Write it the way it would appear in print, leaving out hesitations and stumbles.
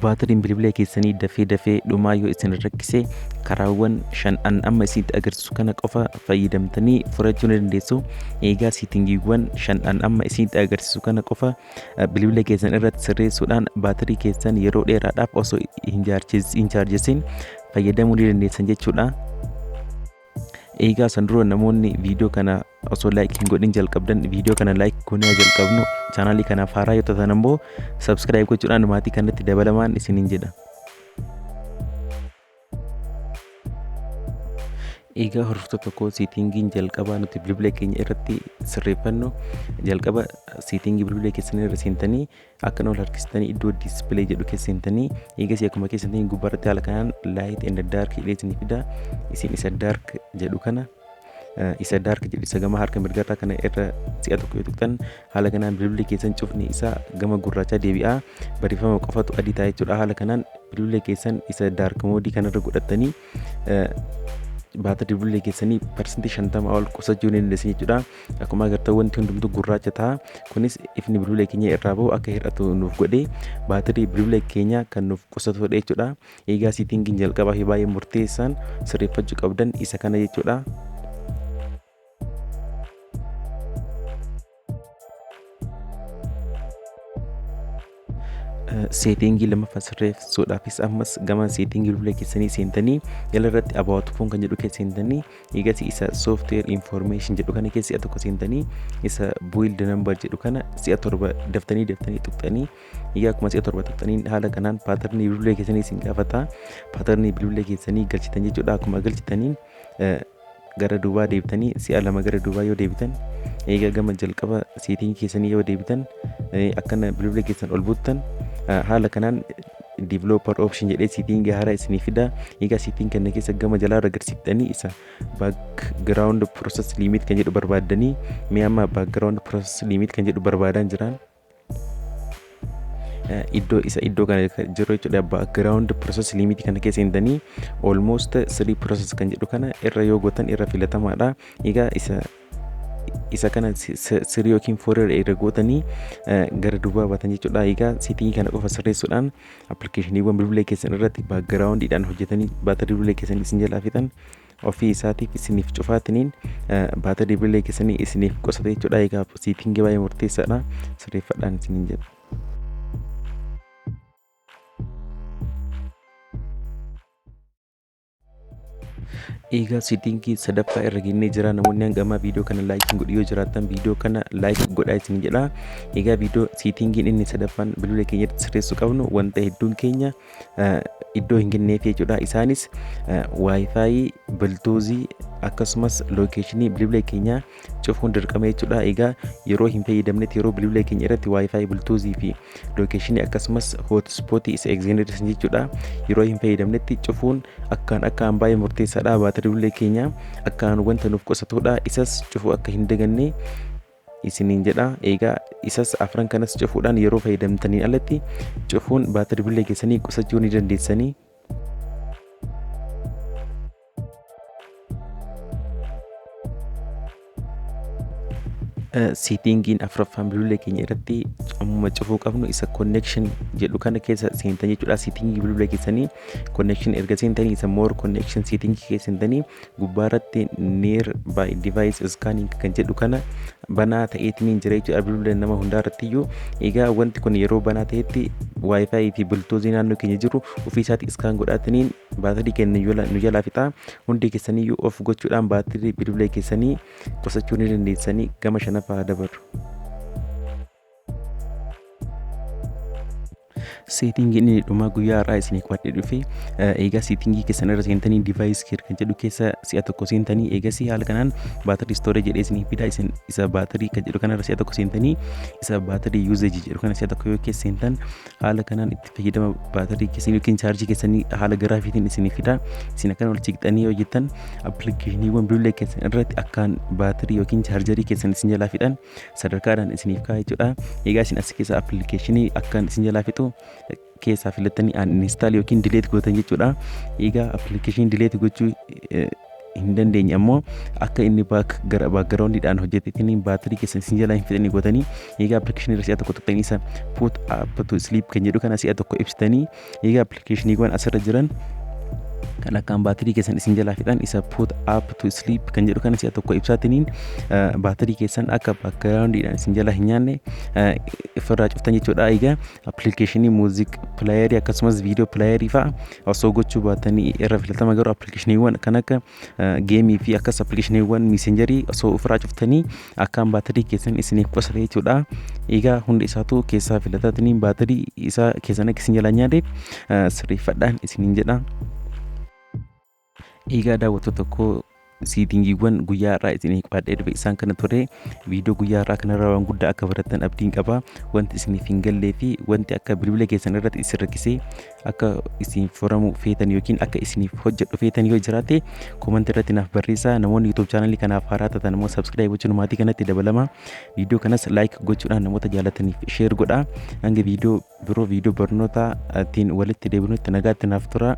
baatiriin bilbila keessanii dafee dhumaa yoo isin rakkise karaawwan 5 amma isinitti agarsiisu kana qofa fayyadamtanii furachuu ni dandeessu. Egaa siitingiiwwan 5 amma isinitti agarsiisu kana qofa bilbila keessan irratti sirreessuudhaan baatirii keessan yeroo dheeraadhaaf osoo hin chaarjessin fayyadamuu ni dandeessan jechuudha. Egaa san dura namoonni viidiyoo kana osoo like hin godhin jalqabdan viidiyoo kana like goonee jalqabnu chaanaalii kanaaf haaraa yoo taatan immoo subscribe gochuudhaan maatii kanatti dabalamaan isiniin jedha. Egaa hordoftoota koo siitingiin jalqabaa nuti bilbila keenya irratti sirreeffannu jalqaba siitingii bilbila keessanii irra seentanii akka ol harkistanii iddoo display jedhu keessa seentanii eegas akkuma keessanii gubbaarratti haala kanaan light and dark jedhee fida isin isa dark jedhu kana isa dark jedhu isa gama harka mirgaarraa kana irra si'a tokko yoo tuqxan haala kanaan bilbila keessan cufni isaa gama gurraachaa deebi'aa barreeffama qofatu adii ta'a jechuudha. Haala kanaan bilbila keessan isa dark moodii kanarra godhatanii baatirii bilbila keessanii persentii 50 ol qusachuu ni dandeessan jechuudha. Akkuma agartan wanti hundumtuu gurraacha ta'a. Kunis ifni bilbila keenya irraa bahu akka hir'atu nuuf godhee baatirii bilbila keenya kan nuuf qusatudha jechuudha. Egaa siitingiin jalqabaa fi baay'ee murteessaan sirreeffachuu qabdan isa kana jechuudha. Settingii lammaffaa sirreessuudhaafis ammas gama settingii bilbila keessanii seentanii jala irratti about phone kan jedhu keessa seentanii eegas isa software information jedhu kana keessa si'a tokko seentanii isa build number jedhu kana si'a 7 daftanii tuqxanii egaa akkuma si'a 7 tuqxanii haala kanaan paaternii bilbila keessanii isin gaafata. Paaternii bilbila keessanii galchitan jechuudha. Akkuma galchitaniin gara duubaa deebitanii si'a 2 gara duubaa yoo deebitan egaa gama jalqaba settingii keessanii yoo deebitan akkana bilbila keessan ol buttan haala kanaan developer option jedhee setting haaraa isinii fida. Egaa setting kana keessa gama jalaa agarsiiftanii isa background process limit kan jedhu barbaaddanii mee amma background process limit kan jedhu barbaadan jiran iddoo kana jiru jechuudha. Background process limit kana keessa seentanii almost 3 process kan jedhu kana irra yoo gootan irra filatamaadha. Egaa isa kana sirrii yookiin fooree irra gootanii gara duubaa baatan jechuudha. Egaa siitingii kana qofa sirreessuudhaan appilikeeshiniiwwan bilbila keessan irratti baakgiraawundiidhaan hojjetanii baatirii bilbila keessanii isin jalaa fixan ofii isaatiif isiniif cufaatiniin baatirii bilbila keessanii isiniif qusata jechuudha. Egaa siitingii baay'ee murteessaadha. Sirreeffadhaan isiniin jedha. Egaa siitingii sadaffaa irra geenyee jira. Namoonni hanga viidiyoo kana like godhu yoo jiraatan viidiyoo kana like godhaa isin jedha. Egaa viidiyoo siitingiin inni sadaffaan bilbila keenyatti sirreessuu qabnu wanta hedduun keenya iddoo hin kenneef jechuudha. Isaanis wifi, biltuuzii akkasumas lokeeshinii bilbila keenyaa cufuun dirqama jechuudha. Egaa yeroo hin fayyadamnetti yeroo bilbila keenya irratti wifi, biltuuzii fi lokeeshinii akkasumas hotspootii isa extended jechuudha yeroo hin fayyadamnetti cufuun akkaan baay'ee murteessaadha. Baatirii bilbila keenya akkaan wanta nuuf qusatudha. Isas cufuu akka hin daganne isiniin jedha. Egaa isas afran kanas cufuudhaan yeroo fayyadamtaniin alatti cufuun baatirii bilbila keessanii qusachuu ni dandeessanii. Settingiin afuraffaan bilbila keenya irratti ammuma cufuu qabnu isa connection jedhu kana keessa seentan jechuudha. Settingii bilbila keessanii connection erga seentanii isa more connection settingii keessa seentanii gubbaarratti nearby device scanning kan jedhu kana banaa ta'eetiin jira jechuudha bilbila nama hundaarratti iyyuu. Egaa wanti kun yeroo banaa ta'etti wifi fi biltuuzii naannoo keenya jiru ofii isaatti iskaan godhaatiniin baatirii keenya nu jalaa fixaa. Hundi keessanii iyyuu of gochuudhaan baatirii bilbila keessanii qusachuu ni dandeessanii gama shanaffaa dabaru. Settingii inni dhumaa guyyaa har'aa isiniif qabadhee dhufe egaa settingii keessan irra seentanii device care kan jedhu keessa si'a tokko seentanii eegas haala kanaan baatirii storage jedhee isiniif fida. Isa baatirii kan jedhu kanarra si'a tokko seentanii isa baatirii usage jedhu kana si'a tokko yoo keessa seentan haala kanaan itti fayyadama baatirii keessanii yookiin chaarjii keessanii haala garaafiitiin isiniif fida. Isin akkana wal ciqxanii yoo jettan appilikeeshiniiwwan bilbila keessan irratti akkaan baatirii yookiin chaarjarii keessan isin jalaa fixan sadarkaadhaan isiniif kaa'e jechuudha. Egaa isin as keessa appilikeeshinii akkaan isin jalaa fixu keessaa filattanii uninstall yookiin delete gootan jechuudha. Egaa appilikeeshinii delete gochuu hin dandeenye ammoo akka inni backgroundidhaan hojjetetiniin baatirii keessan isin jalaa hin fixanii gootanii egaa appilikeeshinii irra si'a tokko tuqxanii isa put up to sleep kan jedhu kana si'a tokko ibsitanii egaa appilikeeshiniiwwan asirra jiran kan akkaan baatirii keessan isin jalaa fixan isa put up to sleep kan jedhu kana si'a tokko ibsaatiniin baatirii keessan akka backgroundidhaan isin jalaa hin nyaanne ofirraa cuftan jechuudha. Egaa appilikeeshinii muuziq pilayerii akkasumas viidiyoo pilayerii fa'a osoo gochuu baatanii irra filatama garuu appilikeeshiniiwwan kan akka geemii fi akkas appilikeeshiniiwwan miisenjarii osoo ofirraa cuftanii akkaan baatirii keessan isiniif qusata jechuudha. Egaa hunda isaatu keessaa filatatiniin baatirii isaa keessan akka isin jalaa nyaanneef sirreeffadhaan isiniin jedha. Egaa daawwattoota koo siitingiiwwan guyyaa irraa isiniif qaadhee dhufe isaan kana ture. Viidiyoo guyyaa irraa kanarraa waan guddaa akka barattan abdiin qaba. Wanti isiniif hin gallee fi wanti akka bilbila keessan irratti isin rakkisee akka isin foramuu feetan yookiin akka isiniif hojjedhu feetan yoo jiraate koomantii irratti naaf barreessaa. Namoonni YouTube chaanalii kanaaf haaraa taatan immoo subscribe gochuun maatii kanatti dabalama. Viidiyoo kanas like gochuudhaan namoota jaalataniif share godhaa. Hanga viidiyoo biroo viidiyoo barnootaatiin walitti deebinutti nagaatti naaf tura.